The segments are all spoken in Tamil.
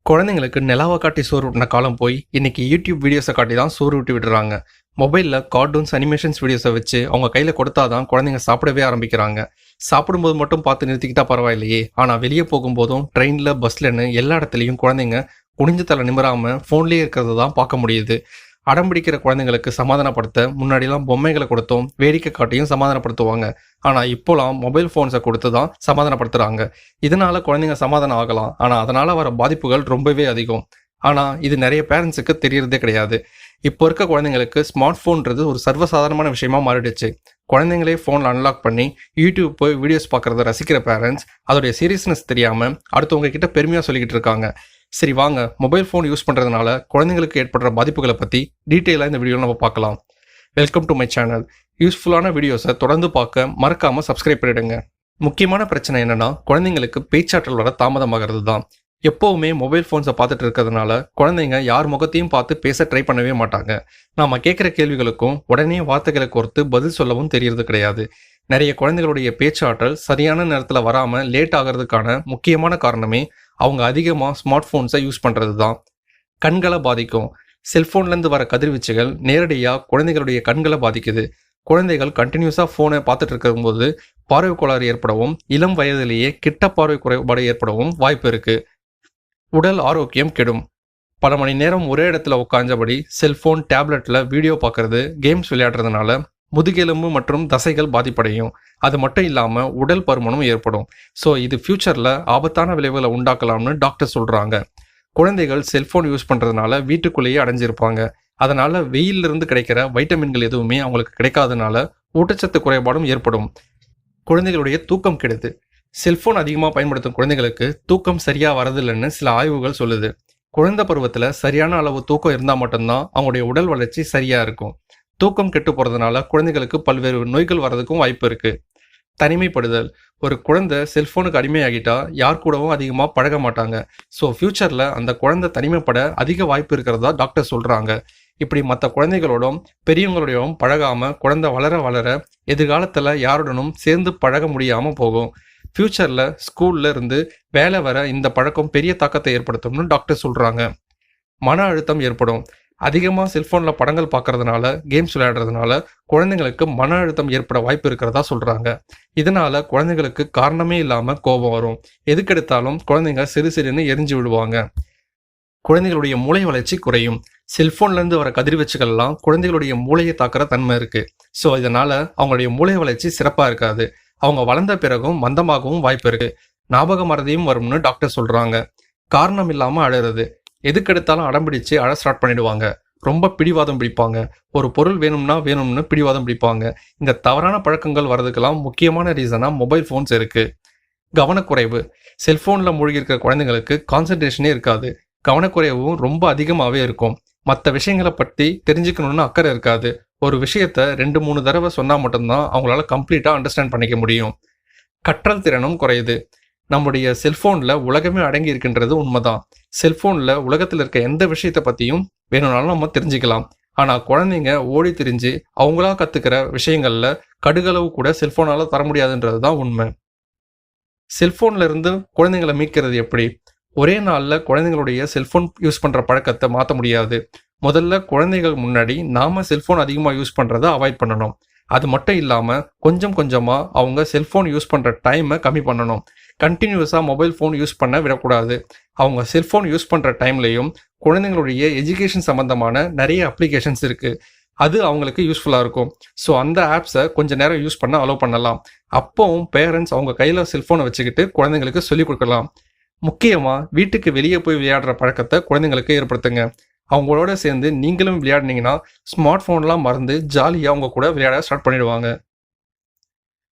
குழந்தைங்களுக்கு நிலாவை காட்டி சோறு ஊட்டின காலம் போய் இன்னைக்கு யூடியூப் வீடியோஸை காட்டி தான் சோறு ஊட்டி விடுறாங்க. மொபைலில் கார்ட்டூன்ஸ் அனிமேஷன்ஸ் வீடியோஸை வச்சு அவங்க கையில் கொடுத்தா தான் குழந்தைங்க சாப்பிடவே ஆரம்பிக்கிறாங்க. சாப்பிடும்போது மட்டும் பார்த்து நிறுத்திக்கிட்டா பரவாயில்லையே, ஆனால் வெளியே போகும்போதும் ட்ரெயினில் பஸ்லன்னு எல்லா இடத்துலையும் குழந்தைங்க குனிஞ்ச தலை நிமிராமல் ஃபோன்லேயே இருக்கிறது தான் பார்க்க முடியுது. அடம்பிடிக்கிற குழந்தைங்களுக்கு சமாதானப்படுத்த முன்னாடிலாம் பொம்மைகளை கொடுத்தோம், வேடிக்கை காட்டியும் சமாதானப்படுத்துவாங்க. ஆனால் இப்போலாம் மொபைல் ஃபோன்ஸை கொடுத்து தான் சமாதானப்படுத்துகிறாங்க. இதனால குழந்தைங்க சமாதானம் ஆகலாம், ஆனால் அதனால் வர பாதிப்புகள் ரொம்பவே அதிகம். ஆனால் இது நிறைய பேரண்ட்ஸுக்கு தெரியறதே கிடையாது. இப்போ இருக்க குழந்தைங்களுக்கு ஸ்மார்ட் ஃபோன்றது ஒரு சர்வசாதாரணமான விஷயமா மாறிடுச்சு. குழந்தைங்களே ஃபோனில் அன்லாக் பண்ணி யூடியூப் போய் வீடியோஸ் பார்க்குறத ரசிக்கிற பேரண்ட்ஸ் அதோடைய சீரியஸ்னஸ் தெரியாமல் அடுத்தவங்க கிட்ட பெருமையாக சொல்லிக்கிட்டு இருக்காங்க. சரி வாங்க, மொபைல் ஃபோன் யூஸ் பண்ணுறதுனால குழந்தைங்களுக்கு ஏற்படுற பாதிப்புகளை பற்றி டீட்டெயிலாக இந்த வீடியோவில் நம்ம பார்க்கலாம். Welcome to my channel. யூஸ்ஃபுல்லான வீடியோஸை தொடர்ந்து பார்க்க மறக்காமல் சப்ஸ்கிரைப் பண்ணிடுங்க. முக்கியமான பிரச்சனை என்னென்னா, குழந்தைங்களுக்கு பேச்சாற்றல் வர தாமதமாகிறது தான். எப்போவுமே மொபைல் ஃபோன்ஸை பார்த்துட்டு இருக்கிறதுனால குழந்தைங்க யார் முகத்தையும் பார்த்து பேச ட்ரை பண்ணவே மாட்டாங்க. நாம் கேட்குற கேள்விகளுக்கும் உடனே வார்த்தைகளை கோர்த்து பதில் சொல்லவும் தெரியறது கிடையாது. நிறைய குழந்தைகளுடைய பேச்சாற்றல் சரியான நேரத்தில் வராமல் லேட் ஆகிறதுக்கான முக்கியமான காரணமே அவங்க அதிகமாக ஸ்மார்ட் ஃபோன்ஸை யூஸ் பண்ணுறது தான். கண்களை பாதிக்கும். செல்ஃபோன்லேருந்து வர கதிர்வீச்சுகள் நேரடியாக குழந்தைகளுடைய கண்களை பாதிக்குது. குழந்தைகள் கண்டினியூஸாக ஃபோனை பார்த்துட்டு இருக்கும்போது பார்வை கோளாறு ஏற்படவும், இளம் வயதிலேயே கிட்ட பார்வை குறைபாடு ஏற்படவும் வாய்ப்பு இருக்குது. உடல் ஆரோக்கியம் கெடும். பல மணி நேரம் ஒரே இடத்துல உட்காந்தபடி செல்ஃபோன், டேப்லெட்டில் வீடியோ பார்க்குறது, கேம்ஸ் விளையாடுறதுனால முதுகெலும்பு மற்றும் தசைகள் பாதிப்படையும். அது மட்டும் இல்லாமல் உடல் பருமனும் ஏற்படும். ஸோ இது ஃப்யூச்சரில் ஆபத்தான விளைவுகளை உண்டாக்கலாம்னு டாக்டர் சொல்கிறாங்க. குழந்தைகள் செல்ஃபோன் யூஸ் பண்ணுறதுனால வீட்டுக்குள்ளேயே அடைஞ்சிருப்பாங்க. அதனால் வெயிலிருந்து கிடைக்கிற வைட்டமின்கள் எதுவுமே அவங்களுக்கு கிடைக்காதனால ஊட்டச்சத்து குறைபாடும் ஏற்படும். குழந்தைகளுடைய தூக்கம் கெடுது. செல்ஃபோன் அதிகமாக பயன்படுத்தும் குழந்தைகளுக்கு தூக்கம் சரியாக வரதில்லைன்னு சில ஆய்வுகள் சொல்லுது. குழந்தை பருவத்தில் சரியான அளவு தூக்கம் இருந்தால் மட்டும்தான் அவங்களுடைய உடல் வளர்ச்சி சரியாக இருக்கும். தூக்கம் கெட்டு போகிறதுனால குழந்தைகளுக்கு பல்வேறு நோய்கள் வர்றதுக்கும் வாய்ப்பு இருக்குது. தனிமைப்படுதல். ஒரு குழந்தை செல்ஃபோனுக்கு அடிமையாகிட்டா யார் கூடவும் அதிகமாக பழக மாட்டாங்க. ஸோ ஃப்யூச்சரில் அந்த குழந்தை தனிமைப்பட அதிக வாய்ப்பு இருக்கிறதா டாக்டர் சொல்கிறாங்க. இப்படி மற்ற குழந்தைகளோடும் பெரியவங்களோடையும் பழகாமல் குழந்தை வளர வளர எதிர்காலத்தில் யாருடனும் சேர்ந்து பழக முடியாமல் போகும். ஃப்யூச்சரில் ஸ்கூல்ல இருந்து வேலை வர இந்த பழக்கம் பெரிய தாக்கத்தை ஏற்படுத்தும்னு டாக்டர் சொல்கிறாங்க. மன அழுத்தம் ஏற்படும். அதிகமாக செல்ஃபோனில் படங்கள் பார்க்கறதுனால, கேம்ஸ் விளையாடுறதுனால குழந்தைங்களுக்கு மன அழுத்தம் ஏற்பட வாய்ப்பு இருக்கிறதா சொல்கிறாங்க. இதனால் குழந்தைங்களுக்கு காரணமே இல்லாமல் கோபம் வரும். எதுக்கெடுத்தாலும் குழந்தைங்க சிறு சிறுன்னு எரிஞ்சு விடுவாங்க. குழந்தைகளுடைய மூளை வளர்ச்சி குறையும். செல்ஃபோன்லேருந்து வர கதிர்வீச்சுகள்லாம் குழந்தைகளுடைய மூளையை தாக்குற தன்மை இருக்குது. ஸோ இதனால் அவங்களுடைய மூளை வளர்ச்சி சிறப்பாக இருக்காது. அவங்க வளர்ந்த பிறகும் மந்தமாகவும் வாய்ப்பு இருக்குது. ஞாபக மறதியும் வரும்னு டாக்டர் சொல்கிறாங்க. காரணம் இல்லாமல் அழறது. எதுக்கெடுத்தாலும் அடம்பிடிச்சு அழ ஸ்டார்ட் பண்ணிடுவாங்க. ரொம்ப பிடிவாதம் பிடிப்பாங்க. ஒரு பொருள் வேணும்னு பிடிவாதம் பிடிப்பாங்க. இந்த தவறான பழக்கங்கள் வர்றதுக்கெல்லாம் முக்கியமான ரீசனாக மொபைல் ஃபோன்ஸ் இருக்குது. கவனக்குறைவு. செல்ஃபோனில் மூழ்கி இருக்கிற குழந்தைங்களுக்கு கான்சன்ட்ரேஷனே இருக்காது. கவனக்குறைவும் ரொம்ப அதிகமாகவே இருக்கும். மற்ற விஷயங்களை பற்றி தெரிஞ்சுக்கணுன்னு அக்கறை இருக்காது. ஒரு விஷயத்த 2-3 தடவை சொன்னால் மட்டும்தான் அவங்களால கம்ப்ளீட்டாக அண்டர்ஸ்டாண்ட் பண்ணிக்க முடியும். கற்றல் திறனும் குறையுது. நம்முடைய செல்ஃபோனில் உலகமே அடங்கி இருக்கின்றது உண்மைதான். செல்ஃபோனில் உலகத்தில் இருக்க எந்த விஷயத்தை பற்றியும் வேணும்னாலும் நம்ம தெரிஞ்சுக்கலாம். ஆனால் குழந்தைங்க ஓடி திரிஞ்சு அவங்களா கற்றுக்கிற விஷயங்களில் கடுகளவு கூட செல்ஃபோனால் தர முடியாதுன்றது தான் உண்மை. செல்ஃபோனில் இருந்து குழந்தைங்களை மீட்கிறது எப்படி? ஒரே நாளில் குழந்தைங்களுடைய செல்ஃபோன் யூஸ் பண்ணுற பழக்கத்தை மாற்ற முடியாது. முதல்ல குழந்தைகள் முன்னாடி நாம் செல்ஃபோன் அதிகமாக யூஸ் பண்ணுறதை அவாய்ட் பண்ணணும். அது மட்டும் இல்லாமல் கொஞ்சம் கொஞ்சமாக அவங்க செல்ஃபோன் யூஸ் பண்ணுற டைமை கம்மி பண்ணணும். கண்டினியூஸாக மொபைல் ஃபோன் யூஸ் பண்ண விடக்கூடாது. அவங்க செல்ஃபோன் யூஸ் பண்ணுற டைம்லேயும் குழந்தைங்களுடைய எஜுகேஷன் சம்மந்தமான நிறைய அப்ளிகேஷன்ஸ் இருக்குது. அது அவங்களுக்கு யூஸ்ஃபுல்லாக இருக்கும். ஸோ அந்த ஆப்ஸை கொஞ்சம் நேரம் யூஸ் பண்ண அலோவ் பண்ணலாம். அப்போவும் பேரண்ட்ஸ் அவங்க கையில் செல்ஃபோனை வச்சுக்கிட்டு குழந்தைங்களுக்கு சொல்லிக் கொடுக்கலாம். முக்கியமாக வீட்டுக்கு வெளியே போய் விளையாடுற பழக்கத்தை குழந்தைங்களுக்கு ஏற்படுத்துங்க. அவங்களோட சேர்ந்து நீங்களும் விளையாடினீங்கன்னா ஸ்மார்ட் ஃபோன்லாம் மறந்து ஜாலியாக அவங்க கூட விளையாட ஸ்டார்ட் பண்ணிடுவாங்க.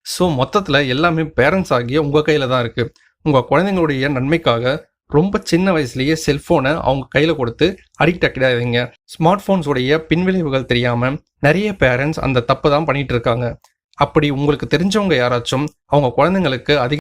ஸோ மொத்தத்தில் எல்லாமே பேரண்ட்ஸ் ஆகிய உங்கள் கையில் தான் இருக்குது. உங்கள் குழந்தைங்களுடைய நன்மைக்காக ரொம்ப சின்ன வயசுலேயே செல்ஃபோனை அவங்க கையில் கொடுத்து அடிக்ட் ஆக்கிடாதீங்க. ஸ்மார்ட் ஃபோன்ஸுடைய பின்விளைவுகள் தெரியாமல் நிறைய பேரண்ட்ஸ் அந்த தப்பு தான் பண்ணிகிட்டு இருக்காங்க. அப்படி உங்களுக்கு தெரிஞ்சவங்க யாராச்சும் அவங்க குழந்தைங்களுக்கு அதிக